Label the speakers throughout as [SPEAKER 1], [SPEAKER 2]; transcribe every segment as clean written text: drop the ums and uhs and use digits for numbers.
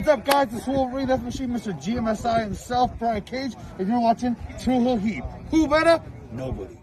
[SPEAKER 1] What's up, guys? It's Wolverine, that's Machine, Mr. GMSI himself, Brian Cage, and you're watching True Hill Heat. Who better? Nobody.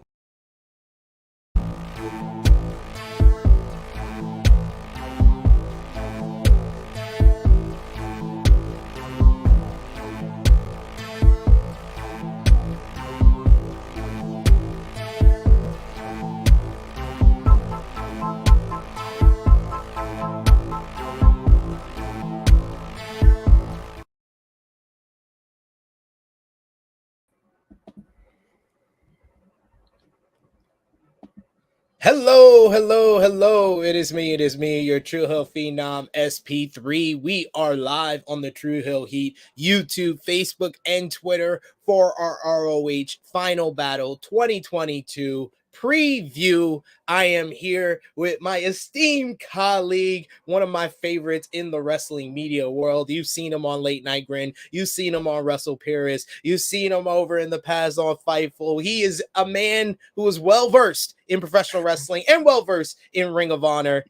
[SPEAKER 2] Hello. It is me, your True Hill Phenom SP3. We are live on the True Hill Heat YouTube, Facebook, and Twitter for our ROH Final Battle 2022 preview. I am here with my esteemed colleague, one of my favorites in the wrestling media world. You've seen him on Late Night Grin. You've seen him on Wrestle Paris. You've seen him over in the past on Fightful. He is a man who is well-versed in professional wrestling and well-versed in Ring of Honor.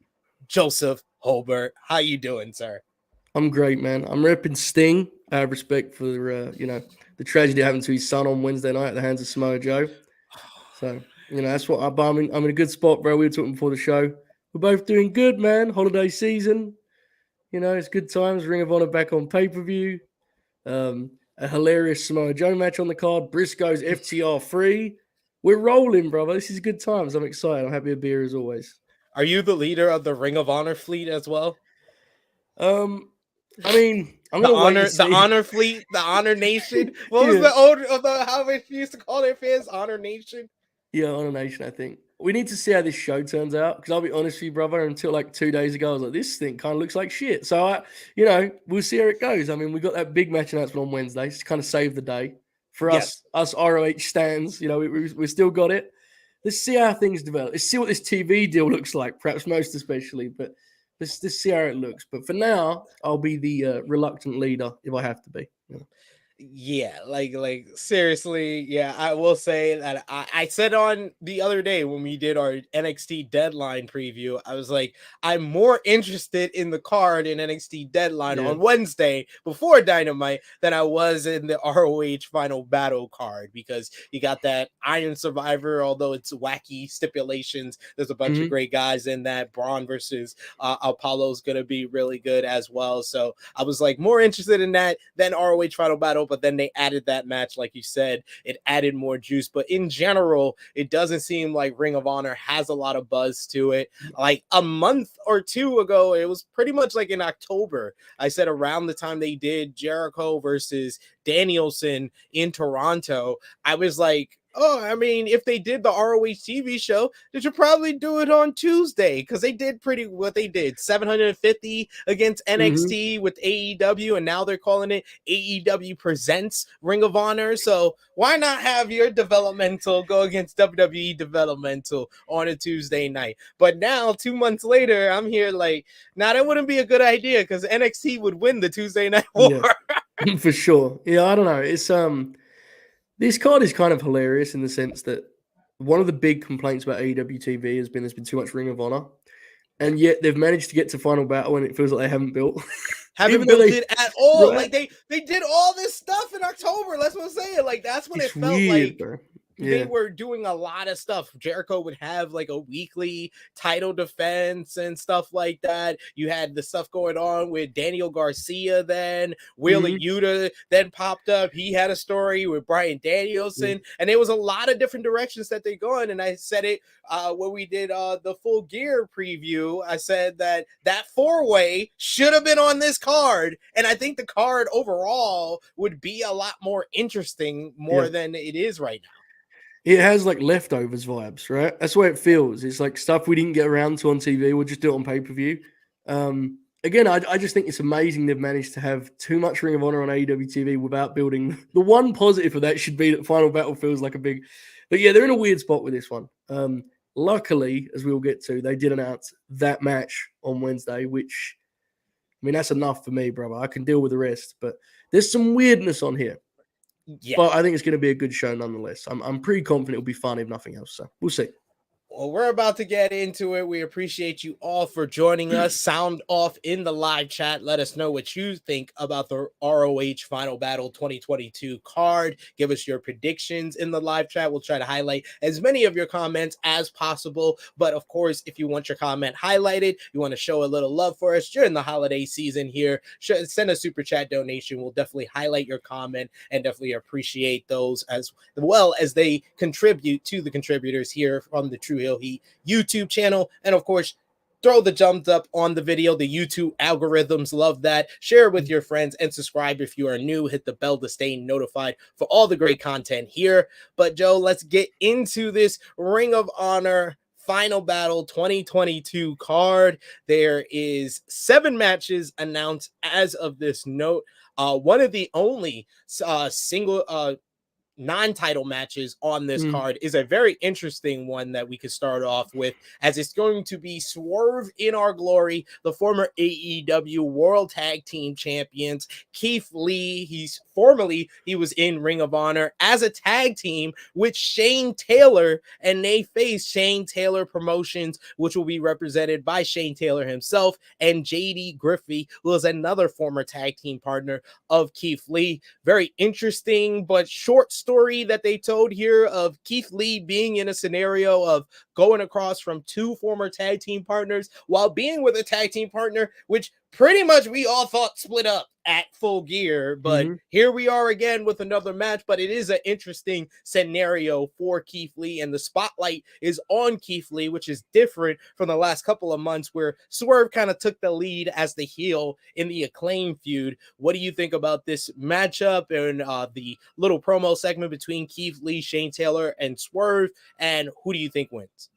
[SPEAKER 2] Joseph Hulbert. How you doing, sir?
[SPEAKER 3] I'm great, man. I'm repping Sting. I have respect for the tragedy that happened to his son on Wednesday night at the hands of Samoa Joe. So, that's what I'm in a good spot, bro. We were talking before the show. We're both doing good, man. Holiday season. It's good times. Ring of Honor back on pay-per-view. A hilarious Samoa Joe match on the card. Briscoe's FTR free. We're rolling, brother. This is good times. I'm excited. I'm happy to be here as always.
[SPEAKER 2] Are you the leader of the Ring of Honor fleet as well?
[SPEAKER 3] I'm gonna
[SPEAKER 2] the Honor Fleet, the Honor Nation. What was how they used to call their fans? Honor Nation.
[SPEAKER 3] Yeah, Honor Nation. I think we need to see how this show turns out. Because I'll be honest with you, brother. Until like 2 days ago, I was like, this thing kind of looks like shit. So we'll see how it goes. I mean, we got that big match announcement on Wednesday to kind of save the day for us ROH stands. We still got it. Let's see how things develop. Let's see what this TV deal looks like. Perhaps most especially, but. Let's see how it looks. But for now, I'll be the reluctant leader if I have to be.
[SPEAKER 2] Yeah, like seriously, yeah, I will say that I said on the other day when we did our NXT Deadline preview, I was like, I'm more interested in the card in NXT Deadline on Wednesday before Dynamite than I was in the ROH Final Battle card, because you got that Iron Survivor, although it's wacky stipulations. There's a bunch of great guys in that. Braun versus Apollo's gonna be really good as well. So I was like more interested in that than ROH Final Battle. But then they added that match, like you said, it added more juice. But in general, it doesn't seem like Ring of Honor has a lot of buzz to it. Like a month or two ago, it was pretty much like in October. I said around the time they did Jericho versus Danielson in Toronto, I was like, oh, I mean, if they did the ROH TV show, they should probably do it on Tuesday, because they did what they did. 750 against NXT with AEW, and now they're calling it AEW Presents Ring of Honor. So why not have your developmental go against WWE developmental on a Tuesday night? But now, 2 months later, I'm here like, that wouldn't be a good idea, because NXT would win the Tuesday Night War.
[SPEAKER 3] Yeah, for sure. Yeah, I don't know. It's This card is kind of hilarious in the sense that one of the big complaints about AEW TV has been there's been too much Ring of Honor, and yet they've managed to get to Final Battle and it feels like they haven't built.
[SPEAKER 2] Haven't built it at all. Right? Like they did all this stuff in October. That's what I'm saying. Like that's when it felt weird, like bro. They were doing a lot of stuff. Jericho would have like a weekly title defense and stuff like that. You had the stuff going on with Daniel Garcia then. Wheeler Yuta then popped up. He had a story with Bryan Danielson. And there was a lot of different directions that they go in. And I said it when we did the Full Gear preview. I said that four-way should have been on this card. And I think the card overall would be a lot more interesting than it is right now.
[SPEAKER 3] It has like leftovers vibes, right? That's the way it feels. It's like stuff we didn't get around to on TV. We'll just do it on pay-per-view. Again, I just think it's amazing they've managed to have too much Ring of Honor on AEW TV without building. The one positive of that should be that Final Battle feels like a big... But yeah, they're in a weird spot with this one. Luckily, as we'll get to, they did announce that match on Wednesday, which, I mean, that's enough for me, brother. I can deal with the rest. But there's some weirdness on here. Yeah. But I think it's going to be a good show nonetheless. I'm pretty confident it'll be fun if nothing else. So we'll see.
[SPEAKER 2] Well, we're about to get into it. We appreciate you all for joining us. Sound off in the live chat. Let us know what you think about the ROH Final Battle 2022 card. Give us your predictions in the live chat. We'll try to highlight as many of your comments as possible. But of course, if you want your comment highlighted, you want to show a little love for us during the holiday season here, send a super chat donation. We'll definitely highlight your comment and definitely appreciate those as well as they contribute to the contributors here from the True Hill Heat YouTube channel. And of course, throw the thumbs up on the video. The YouTube algorithms love that. Share it with your friends and subscribe if you are new. Hit the bell to stay notified for all the great content here. But Joe, let's get into this Ring of Honor Final Battle 2022 card. There is 7 matches announced as of this note. One of the only single non-title matches on this card is a very interesting one that we could start off with, as it's going to be Swerve in Our Glory, the former AEW World Tag Team Champions, Keith Lee. He was in Ring of Honor as a tag team with Shane Taylor, and they face Shane Taylor Promotions, which will be represented by Shane Taylor himself, and JD Griffey, who is another former tag team partner of Keith Lee. Very interesting but short story that they told here of Keith Lee being in a scenario of going across from 2 former tag team partners while being with a tag team partner, which pretty much we all thought split up at Full Gear. But here we are again with another match. But it is an interesting scenario for Keith Lee, and the spotlight is on Keith Lee, which is different from the last couple of months where Swerve kind of took the lead as the heel in the Acclaim feud. What do you think about this matchup and the little promo segment between Keith Lee, Shane Taylor, and Swerve? And who do you think wins?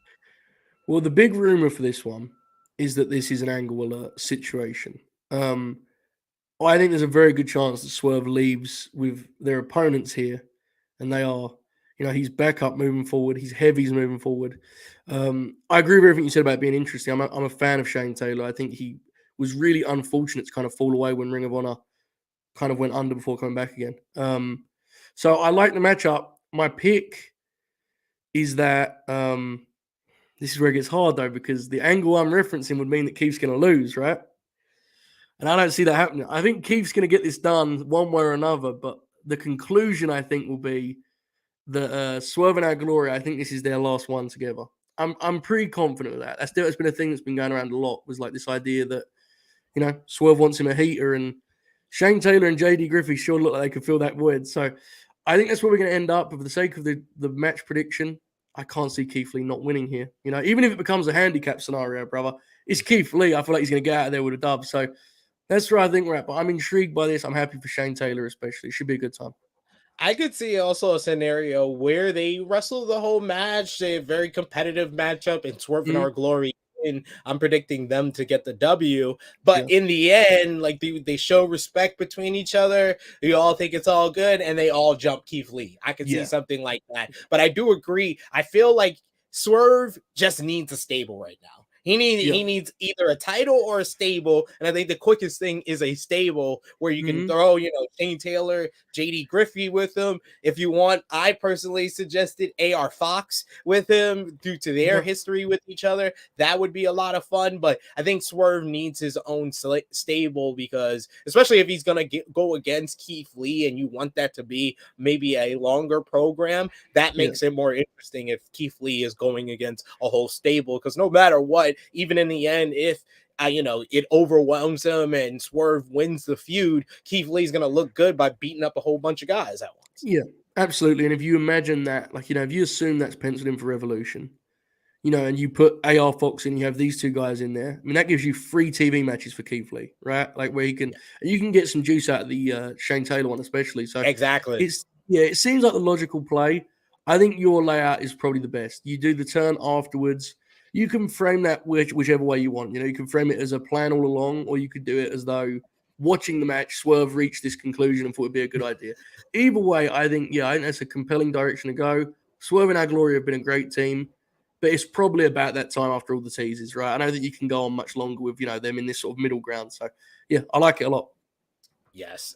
[SPEAKER 3] Well, the big rumor for this one is that this is an angle alert situation. I think there's a very good chance that Swerve leaves with their opponents here, and they are, he's back up moving forward. He's heavy's moving forward. I agree with everything you said about being interesting. I'm a fan of Shane Taylor. I think he was really unfortunate to kind of fall away when Ring of Honor kind of went under before coming back again. So I like the matchup. My pick is that this is where it gets hard, though, because the angle I'm referencing would mean that Keith's going to lose, right? And I don't see that happening. I think Keith's going to get this done one way or another, but the conclusion, I think, will be that Swerve and Our Glory, I think this is their last one together. I'm pretty confident of that. That's been a thing that's been going around a lot, was like this idea that, Swerve wants him a heater, and Shane Taylor and JD Griffey sure look like they could fill that void. So I think that's where we're going to end up. But for the sake of the match prediction, I can't see Keith Lee not winning here. Even if it becomes a handicap scenario, brother, it's Keith Lee. I feel like he's going to get out of there with a dub. So that's where I think we're at. But I'm intrigued by this. I'm happy for Shane Taylor, especially. It should be a good time.
[SPEAKER 2] I could see also a scenario where they wrestle the whole match, a very competitive matchup, and Swerve in Our Glory. And I'm predicting them to get the W. But in the end, like they show respect between each other. You all think it's all good, and they all jump Keith Lee. I could see something like that. But I do agree. I feel like Swerve just needs a stable right now. He needs either a title or a stable, and I think the quickest thing is a stable where you can throw, Shane Taylor, JD Griffey with him. If you want, I personally suggested AR Fox with him due to their history with each other. That would be a lot of fun, but I think Swerve needs his own stable, because especially if he's going to go against Keith Lee and you want that to be maybe a longer program, that makes it more interesting if Keith Lee is going against a whole stable, because no matter what, even in the end, if it overwhelms him and Swerve wins the feud, Keith Lee's going to look good by beating up a whole bunch of guys at once.
[SPEAKER 3] Yeah, absolutely. And if you imagine that, if you assume that's penciled in for Revolution, and you put AR Fox and you have these 2 guys in there, I mean, that gives you 3 TV matches for Keith Lee, right? Like where you can get some juice out of the Shane Taylor one, especially. So
[SPEAKER 2] exactly.
[SPEAKER 3] It seems like the logical play. I think your layout is probably the best. You do the turn afterwards. You can frame that whichever way you want. You can frame it as a plan all along, or you could do it as though watching the match, Swerve reached this conclusion and thought it'd be a good idea. Either way, I think that's a compelling direction to go. Swerve and Our Glory have been a great team, but it's probably about that time after all the teases, right? I know that you can go on much longer with, them in this sort of middle ground. So, yeah, I like it a lot.
[SPEAKER 2] Yes,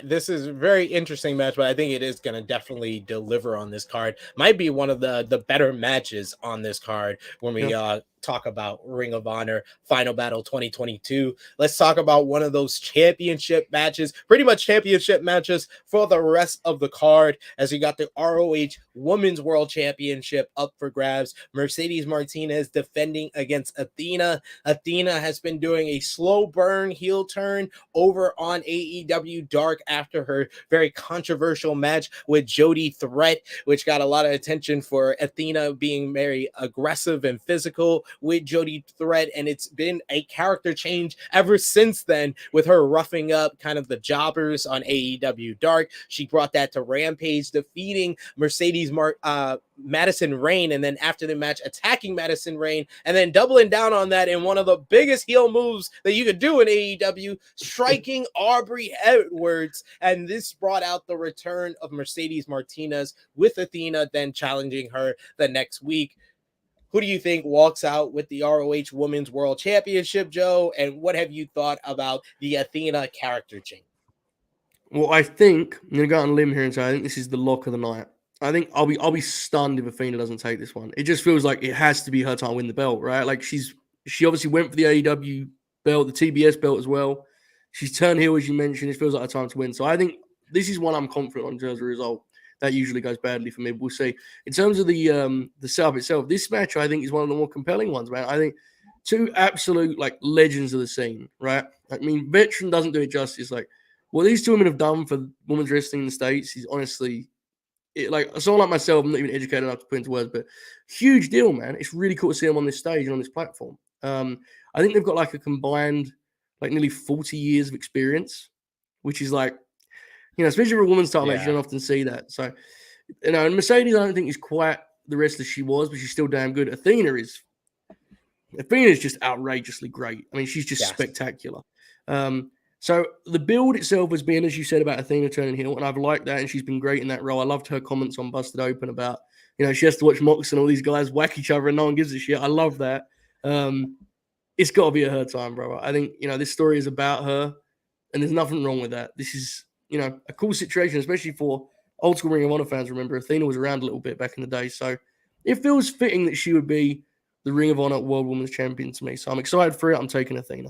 [SPEAKER 2] this is a very interesting match, but I think it is going to definitely deliver on this card. Might be one of the better matches on this card when we talk about Ring of Honor Final Battle 2022. Let's talk about one of those championship matches, pretty much championship matches for the rest of the card, as we got the ROH Women's World Championship up for grabs. Mercedes Martinez defending against Athena. Athena has been doing a slow burn heel turn over on AEW Dark after her very controversial match with Jody Threat, which got a lot of attention for Athena being very aggressive and physical with Jody Threat, and it's been a character change ever since then with her roughing up kind of the jobbers on AEW Dark. She brought that to Rampage, defeating Madison Rayne, and then after the match attacking Madison Rayne, and then doubling down on that in one of the biggest heel moves that you could do in AEW, striking Aubrey Edwards. And this brought out the return of Mercedes Martinez with Athena then challenging her the next week. Who do you think walks out with the ROH Women's World Championship, Joe? And what have you thought about the Athena character change?
[SPEAKER 3] Well, I think I'm going to go on a limb here and say I think this is the lock of the night. I think I'll be stunned if Athena doesn't take this one. It just feels like it has to be her time to win the belt, right? Like she obviously went for the AEW belt, the TBS belt as well. She's turned heel, as you mentioned. It feels like her time to win. So I think this is one I'm confident on in terms of result. That usually goes badly for me. But we'll see. In terms of the setup itself, this match I think is one of the more compelling ones, man. I think two absolute like legends of the scene, right? I mean, veteran doesn't do it justice. Like what these two women have done for women's wrestling in the States is honestly, someone like myself, I'm not even educated enough to put into words, but huge deal, man. It's really cool to see them on this stage and on this platform. I think they've got like a combined, like nearly 40 years of experience, which is like, especially for a woman's title match, you don't often see that. So, and Mercedes, I don't think is quite the wrestler she was, but she's still damn good. Athena is just outrageously great. I mean, she's just spectacular. So the build itself has been, as you said, about Athena turning heel, and I've liked that, and she's been great in that role. I loved her comments on Busted Open about, she has to watch Mox and all these guys whack each other and no one gives a shit. I love that. It's got to be at her time, bro. I think, this story is about her, and there's nothing wrong with that. This is, a cool situation, especially for old school Ring of Honor fans. Remember, Athena was around a little bit back in the day, so it feels fitting that she would be the Ring of Honor World Women's Champion to me. So I'm excited for it. I'm taking Athena.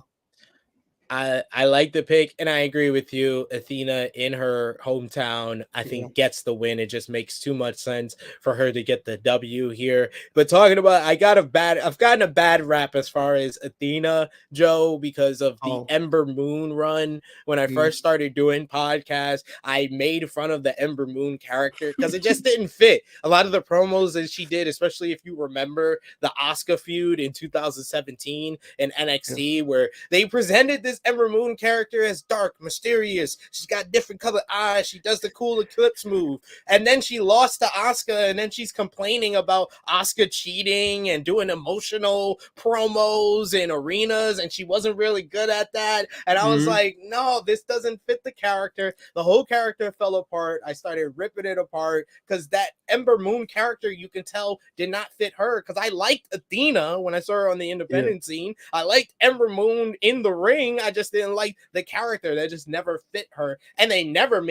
[SPEAKER 2] I like the pick, and I agree with you. Athena in her hometown, I think, gets the win. It just makes too much sense for her to get the W here. But talking about, I've gotten a bad rap as far as Athena, Joe, because of the Ember Moon run. When I first started doing podcasts, I made fun of the Ember Moon character because it just didn't fit. A lot of the promos that she did, especially if you remember the Asuka feud in 2017 in NXT, where they presented this Ember Moon character as dark, mysterious. She's got different colored eyes. She does the cool eclipse move. And then she lost to Asuka, and then she's complaining about Asuka cheating and doing emotional promos in arenas, and she wasn't really good at that. And I was like, no, this doesn't fit the character. The whole character fell apart. I started ripping it apart because that Ember Moon character, you can tell, did not fit her, because I liked Athena when I saw her on the independent scene. I liked Ember Moon in the ring. I just didn't like the character. That just never fit her, and they never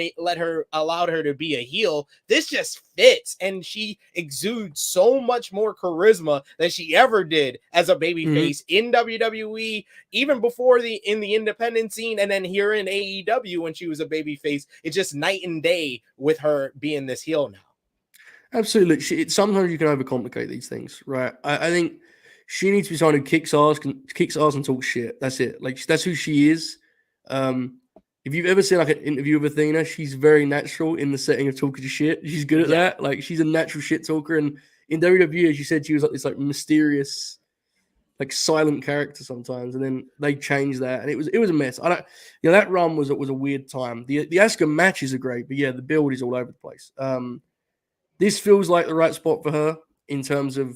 [SPEAKER 2] allowed her to be a heel. This just fits, and she exudes so much more charisma than she ever did as a babyface in WWE, even before in the independent scene, and then here in AEW when she was a babyface. It's just night and day with her being this heel now.
[SPEAKER 3] Absolutely. Sometimes you can overcomplicate these things, right? I think she needs to be someone who kicks ass and talks shit. That's it. Like, that's who she is. If you've ever seen like an interview with Athena, she's very natural in the setting of talking shit. She's good at that. Like, she's a natural shit talker. And in WWE, as you said, she was like this like mysterious, like silent character sometimes. And then they changed that, and it was a mess. That run was a weird time. The Asuka matches are great, but the build is all over the place. This feels like the right spot for her in terms of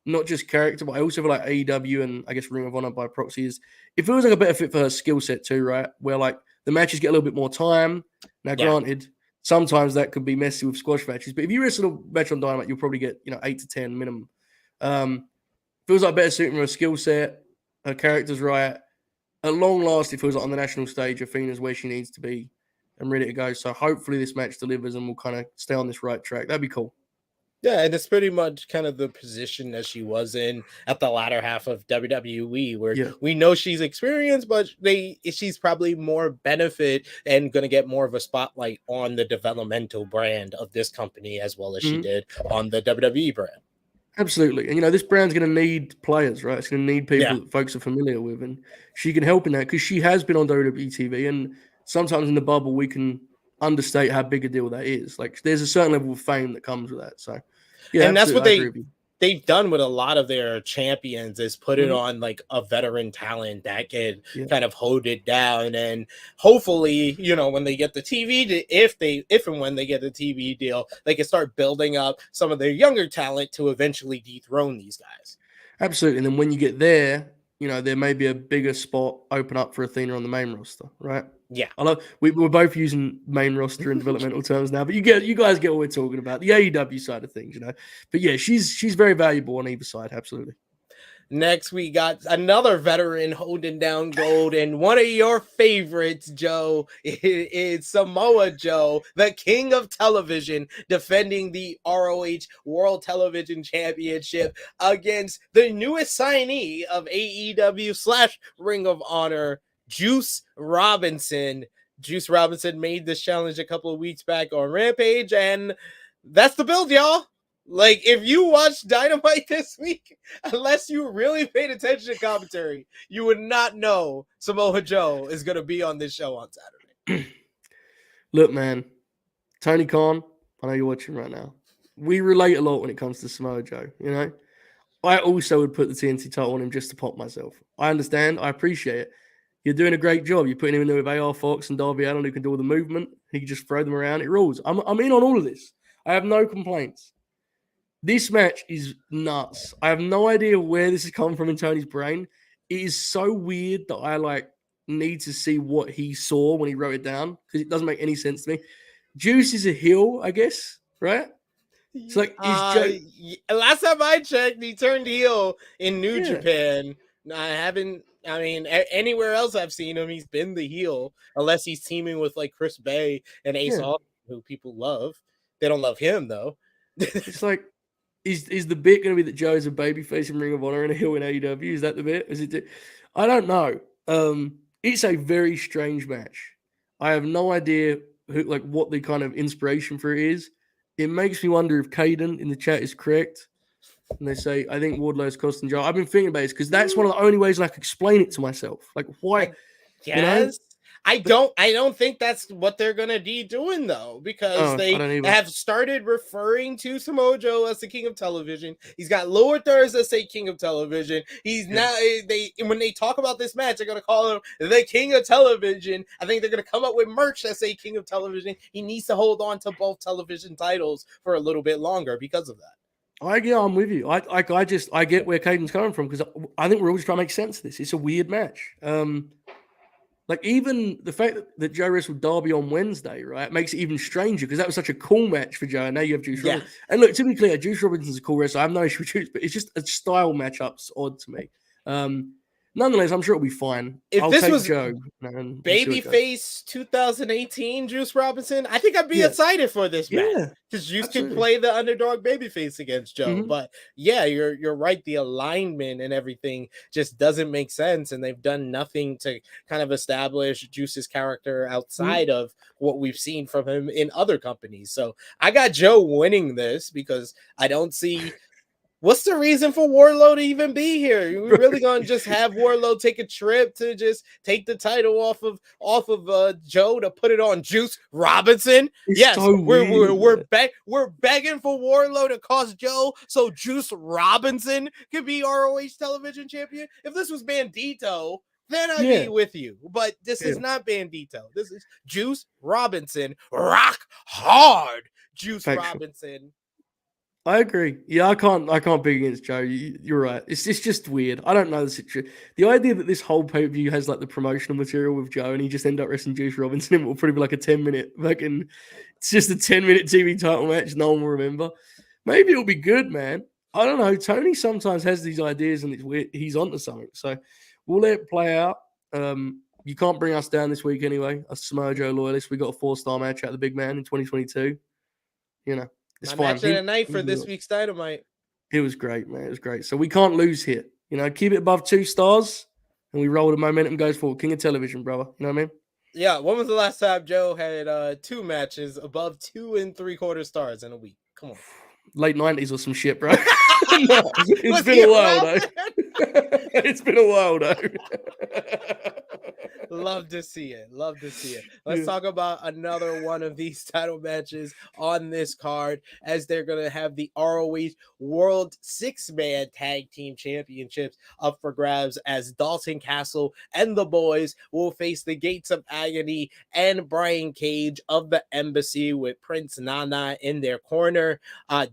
[SPEAKER 3] not just character, but I also feel like AEW and I guess Ring of Honor by proxy it feels like a better fit for her skill set too, right? Where like the matches get a little bit more time. Now, granted, sometimes that could be messy with squash matches, but if you wrestle a match on Dynamite, you'll probably get 8 to 10 minimum. Feels like a better suit for her skill set. Her character's right. At long last, it feels like on the national stage, Athena's where she needs to be. and ready to go. So hopefully this match delivers and we'll kind of stay on this right track. That'd be cool.
[SPEAKER 2] Yeah, and it's pretty much kind of the position that she was in at the latter half of WWE, where we know she's experienced, but she's probably more benefit and going to get more of a spotlight on the developmental brand of this company as well as she did on the WWE brand.
[SPEAKER 3] Absolutely. And, this brand's going to need players, right? It's going to need people that folks are familiar with. And she can help in that because she has been on WWE TV. And sometimes in the bubble, we can understate how big a deal that is. Like, there's a certain level of fame that comes with that. So, yeah,
[SPEAKER 2] and that's what they've done with a lot of their champions is put it on like a veteran talent that can kind of hold it down. And hopefully, when they get the TV, if and when they get the TV deal, they can start building up some of their younger talent to eventually dethrone these guys.
[SPEAKER 3] Absolutely. And then when you get there, there may be a bigger spot open up for Athena on the main roster, right?
[SPEAKER 2] Yeah.
[SPEAKER 3] I love we're both using main roster and developmental terms now, but you guys get what we're talking about, the AEW side of things, But yeah, she's very valuable on either side, absolutely.
[SPEAKER 2] Next, we got another veteran holding down gold, and one of your favorites, Joe, is Samoa Joe, the king of television, defending the ROH World Television Championship against the newest signee of AEW / Ring of Honor, Juice Robinson. Juice Robinson made this challenge a couple of weeks back on Rampage, and that's the build, y'all. Like, if you watched Dynamite this week, unless you really paid attention to commentary, you would not know Samoa Joe is going to be on this show on Saturday.
[SPEAKER 3] Look, man, Tony Khan, I know you're watching right now. We relate a lot when it comes to Samoa Joe, I also would put the TNT title on him just to pop myself. I understand. I appreciate it. You're doing a great job. You're putting him in there with AR Fox and Darby Allin who can do all the movement. He can just throw them around. It rules. I'm in on all of this. I have no complaints. This match is nuts. I have no idea where this has come from in Tony's brain. It is so weird that I need to see what he saw when he wrote it down because it doesn't make any sense to me.An is a heel, I guess, right? It's like
[SPEAKER 2] last time I checked, he turned heel in New Japan. Anywhere else I've seen him, he's been the heel, unless he's teaming with like Chris Bay and Ace Austin, who people love. They don't love him though.
[SPEAKER 3] It's like, is the bit going to be that Joe is a babyface in Ring of Honor and a heel in AEW? Is that the bit? Is it? I don't know. It's a very strange match. I have no idea what the kind of inspiration for it is. It makes me wonder if Caden in the chat is correct. And they say, I think Wardlow's costing Joe. I've been thinking about it because that's one of the only ways I can explain it to myself. Like, why?
[SPEAKER 2] Yes. I don't think that's what they're gonna be doing though, because they have started referring to Samoa Joe as the king of television. He's got lower thirds that say king of television. He's now when they talk about this match, they're gonna call him the king of television. I think they're gonna come up with merch that say king of television. He needs to hold on to both television titles for a little bit longer because of that.
[SPEAKER 3] I'm with you. I get where Caden's coming from because I think we're all just trying to make sense of this. It's a weird match. Even the fact that Joe wrestled Darby on Wednesday, right, makes it even stranger because that was such a cool match for Joe. And now you have Juice Robinson. And look, to be clear, Juice Robinson's a cool wrestler. I have no issue with Juice, but it's just a style matchup's odd to me. Nonetheless, I'm sure it'll be fine.
[SPEAKER 2] If this was Joe, babyface 2018 Juice Robinson, I think I'd be excited for this match because Juice can play the underdog babyface against Joe. But yeah, you're right. The alignment and everything just doesn't make sense, and they've done nothing to kind of establish Juice's character outside of what we've seen from him in other companies. So I got Joe winning this because I don't see. What's the reason for Wardlow to even be here? We're really gonna just have Wardlow take a trip to just take the title off of Joe to put it on Juice Robinson? Yes, so we're begging for Wardlow to cost Joe so Juice Robinson could be ROH television champion. If this was Bandito, then I'd be with you. But this is not Bandito. This is Juice Robinson. Rock hard Juice Robinson.
[SPEAKER 3] I agree. Yeah, I can't be against Joe. You're right. It's just weird. I don't know the situation. The idea that this whole pay-per-view has the promotional material with Joe and he just end up wrestling Juice Robinson, it will probably be a 10-minute it's just a 10-minute TV title match no one will remember. Maybe it'll be good, man. I don't know. Tony sometimes has these ideas and it's weird. He's onto something. So we'll let it play out. you can't bring us down this week anyway. Us Smojo loyalists, we got a 4-star match out of the big man in 2022. You know, it's
[SPEAKER 2] My
[SPEAKER 3] fine.
[SPEAKER 2] match of the night for this week's Dynamite.
[SPEAKER 3] It was great, man. It was great. So we can't lose here. You know, keep it above 2 stars, and we roll the momentum goes forward. King of television, brother. You know what I mean?
[SPEAKER 2] Yeah. When was the last time Joe had 2 matches above 2 3/4 stars in a week? Come on.
[SPEAKER 3] Late 90s or some shit, bro. No, it's been a while, though. It's been a while, though.
[SPEAKER 2] Love to see it. Love to see it. Let's talk about another one of these title matches on this card, as they're going to have the ROH World 6-Man Tag Team Championships up for grabs, as Dalton Castle and the boys will face the Gates of Agony and Brian Cage of the Embassy, with Prince Nana in their corner.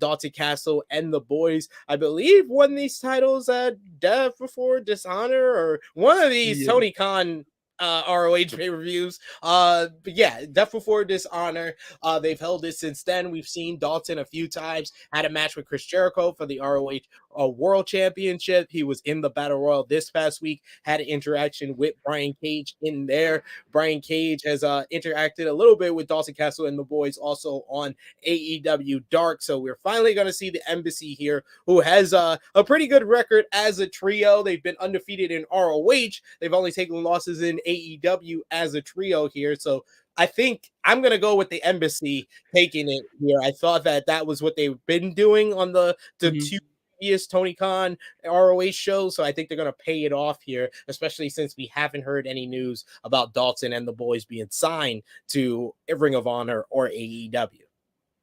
[SPEAKER 2] Dalton Castle and the boys, I believe, won these titles at Death Before Dishonor, or one of these Tony Khan ROH pay-per-views. But yeah, Death Before Dishonor. They've held it since then. We've seen Dalton a few times, had a match with Chris Jericho for the ROH World Championship. He was in the Battle Royal this past week, had an interaction with Brian Cage in there. Brian Cage has interacted a little bit with Dalton Castle and the boys also on AEW Dark. So we're finally going to see the Embassy here, who has a pretty good record as a trio. They've been undefeated in ROH. They've only taken losses in AEW as a trio here. So I think I'm going to go with the Embassy taking it here. I thought that was what they've been doing on the 2 previous Tony Khan ROH shows. So I think they're going to pay it off here, especially since we haven't heard any news about Dalton and the boys being signed to Ring of Honor or AEW.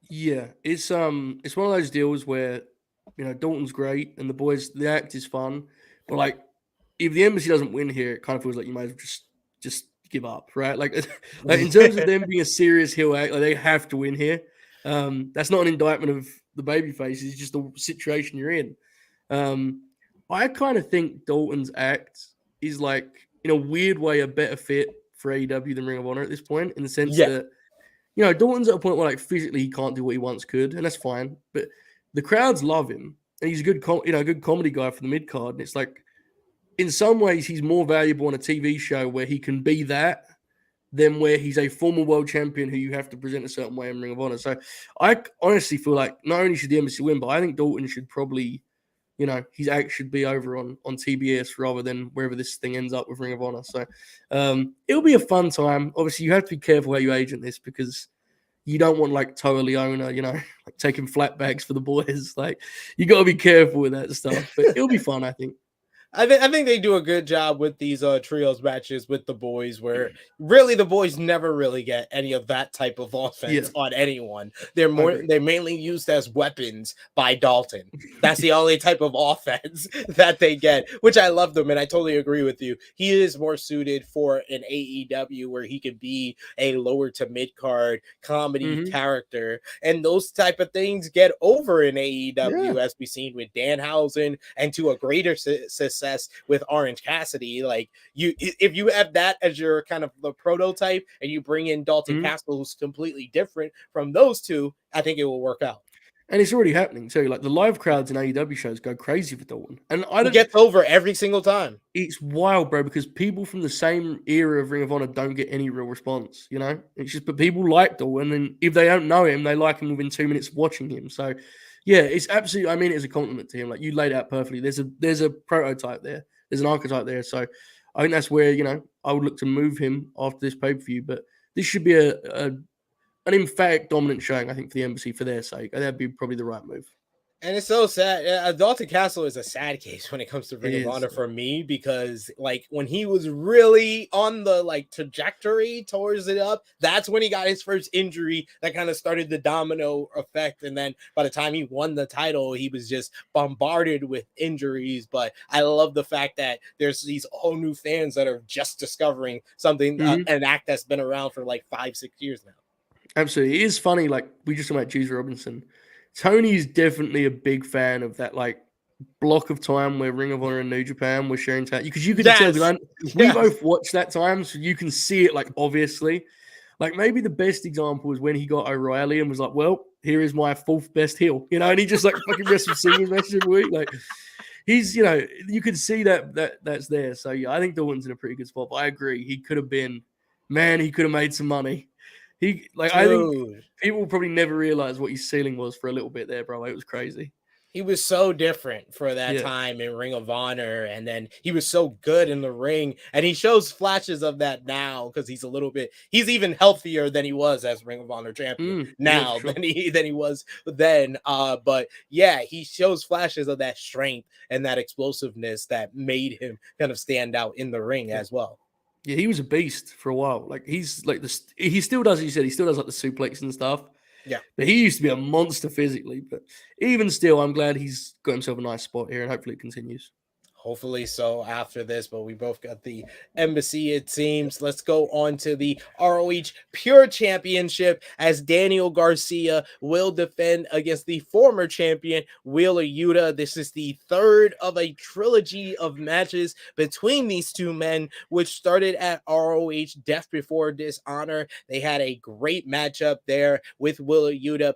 [SPEAKER 3] Yeah, it's one of those deals where, you know, Dalton's great and the boys, the act is fun, but like, if the Embassy doesn't win here, it kind of feels like you might as well just give up, right? Like in terms of them being a serious heel act, like, they have to win here. That's not an indictment of the babyface. It's just the situation you're in. I kind of think Dalton's act is, like, in a weird way, a better fit for AEW than Ring of Honor at this point, in the sense that, you know, Dalton's at a point where, like, physically he can't do what he once could, and that's fine. But the crowds love him, and he's a good, good comedy guy for the mid card. And it's like, in some ways, he's more valuable on a TV show where he can be that than where he's a former world champion who you have to present a certain way in Ring of Honor. So I honestly feel like not only should the Embassy win, but I think Dalton should probably, you know, his act should be over on TBS rather than wherever this thing ends up with Ring of Honor. So it'll be a fun time. Obviously, you have to be careful how you agent this, because you don't want, like, Toa Leona, you know, like taking flat bags for the boys. Like, you got to be careful with that stuff. But it'll be fun, I think.
[SPEAKER 2] I think they do a good job with these trios matches with the boys, where really the boys never really get any of that type of offense on anyone. They're mainly used as weapons by Dalton. That's the only type of offense that they get, which I love them, and I totally agree with you. He is more suited for an AEW where he could be a lower to mid card comedy character, and those type of things get over in AEW, as we've seen with Danhausen, and to a greater success with Orange Cassidy. Like, if you have that as your kind of the prototype, and you bring in Dalton Castle, who's completely different from those two, I think it will work out.
[SPEAKER 3] And it's already happening too. Like, the live crowds in AEW shows go crazy for Dalton, and
[SPEAKER 2] He gets over every single time.
[SPEAKER 3] It's wild, bro, because people from the same era of Ring of Honor don't get any real response. You know, it's just, but people like Dalton, and if they don't know him, they like him within 2 minutes of watching him. So yeah, it's absolutely, I mean, it's a compliment to him. Like, you laid out perfectly. There's a prototype there. There's an archetype there. So I think that's where, you know, I would look to move him after this pay-per-view. But this should be an emphatic dominant showing, I think, for the Embassy, for their sake. That'd be probably the right move.
[SPEAKER 2] And it's so sad. Dalton Castle is a sad case when it comes to Ring of Honor for me, because, like, when he was really on the, like, trajectory towards it up, that's when he got his first injury that kind of started the domino effect. And then by the time he won the title, he was just bombarded with injuries. But I love the fact that there's these all new fans that are just discovering something, an act that's been around for like 5-6 years now.
[SPEAKER 3] Absolutely. It is funny. Like, we just talked about Juice Robinson. Tony's definitely a big fan of that, like, block of time where Ring of Honor and New Japan were sharing time, because you could tell, we both watched that time, so you can see it, like, obviously. Like, maybe the best example was when he got O'Reilly and was like, well, here is my 4th best heel, you know, and he just, like, fucking wrestled singles matches every week. Like, he's, you know, you could see that's there. So yeah, I think Dalton's in a pretty good spot. But I agree, he could have been, man, he could have made some money. I think
[SPEAKER 2] Dude.
[SPEAKER 3] people probably never realized what his ceiling was for a little bit there, bro. It was crazy.
[SPEAKER 2] He was so different for that
[SPEAKER 3] Yeah.
[SPEAKER 2] time in Ring of Honor, and then he was so good in the ring, and he shows flashes of that now because he's even healthier than he was as Ring of Honor champion now
[SPEAKER 3] sure.
[SPEAKER 2] than he was then. But yeah, he shows flashes of that strength and that explosiveness that made him kind of stand out in the ring as well.
[SPEAKER 3] Yeah, he was a beast for a while. Like he's like he still does, as you said, he still does like the suplex and stuff.
[SPEAKER 2] Yeah.
[SPEAKER 3] But he used to be a monster physically. But even still, I'm glad he's got himself a nice spot here, and hopefully it continues.
[SPEAKER 2] Hopefully so after this, but we both got the embassy, it seems. Let's go on to the ROH Pure Championship as Daniel Garcia will defend against the former champion, Wheeler Yuta. This is the third of a trilogy of matches between these two men, which started at ROH Death Before Dishonor. They had a great matchup there with Wheeler Yuta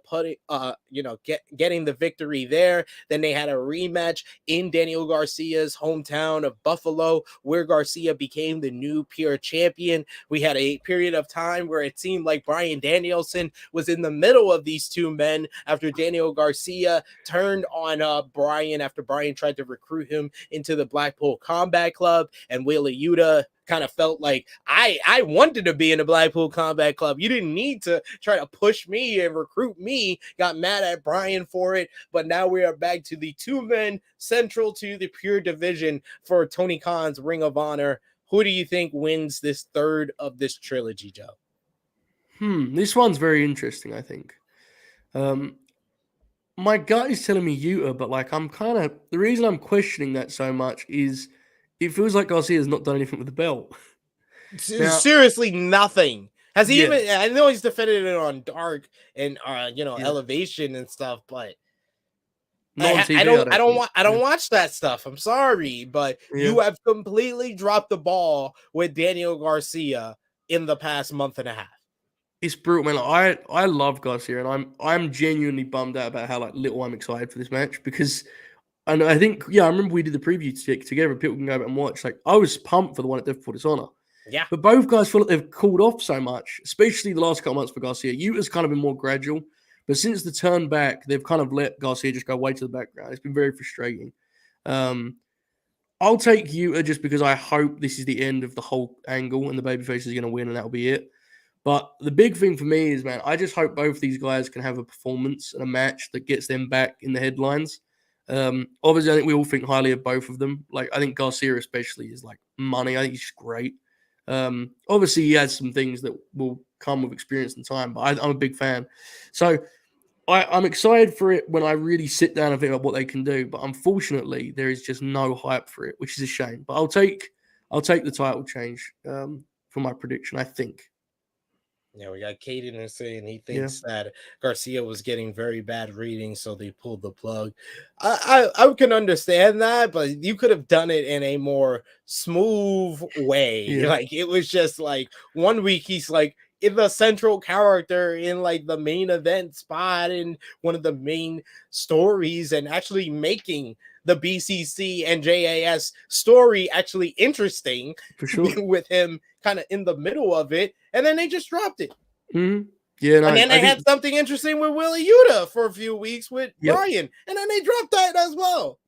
[SPEAKER 2] getting the victory there. Then they had a rematch in Daniel Garcia's hometown of Buffalo, where Garcia became the new Pure champion. We had a period of time where it seemed like Bryan Danielson was in the middle of these two men after Daniel Garcia turned on Bryan after Bryan tried to recruit him into the Blackpool Combat Club, and Wheeler Yuta kind of felt like I wanted to be in the Blackpool Combat Club. You didn't need to try to push me and recruit me. Got mad at Bryan for it, but now we are back to the two men central to the Pure division for Tony Khan's Ring of Honor. Who do you think wins this third of this trilogy, Joe?
[SPEAKER 3] This one's very interesting, I think. My gut is telling me Yuta, but like the reason I'm questioning that so much is it feels like Garcia's not done anything with the belt.
[SPEAKER 2] Now, seriously, nothing. Has he
[SPEAKER 3] Yeah.
[SPEAKER 2] even? I know he's defended it on Dark and Elevation and stuff, but
[SPEAKER 3] Not on TV,
[SPEAKER 2] I don't watch that stuff. I'm sorry, but you have completely dropped the ball with Daniel Garcia in the past month and a half.
[SPEAKER 3] It's brutal, man. I love Garcia, and I'm genuinely bummed out about how like little I'm excited for this match because. And I think, I remember we did the preview together. People can go back and watch. Like, I was pumped for the one at Death Before Dishonor.
[SPEAKER 2] Yeah.
[SPEAKER 3] But both guys feel like they've cooled off so much, especially the last couple months for Garcia. Yuta's kind of been more gradual. But since the turn back, they've kind of let Garcia just go way to the background. It's been very frustrating. I'll take Yuta just because I hope this is the end of the whole angle and the babyface is going to win and that'll be it. But the big thing for me is, man, I just hope both these guys can have a performance and a match that gets them back in the headlines. Obviously, I think we all think highly of both of them. Like, I think Garcia especially is like money. I think he's just great. Obviously, he has some things that will come with experience and time, but I'm a big fan. So I'm excited for it when I really sit down and think about what they can do. But unfortunately, there is just no hype for it, which is a shame. But I'll take the title change for my prediction, I think.
[SPEAKER 2] Yeah, we got Caden saying he thinks that Garcia was getting very bad readings, so they pulled the plug. I can understand that, but you could have done it in a more smooth way.
[SPEAKER 3] Yeah.
[SPEAKER 2] Like, it was just like 1 week he's like in the central character in like the main event spot in one of the main stories and actually making the BCC and J.A.S story actually interesting
[SPEAKER 3] for sure
[SPEAKER 2] with him kind of in the middle of it, and then they just dropped it.
[SPEAKER 3] Mm-hmm. Yeah, no,
[SPEAKER 2] and then they had something interesting with Willie Yuta for a few weeks with Bryan, and then they dropped that as well.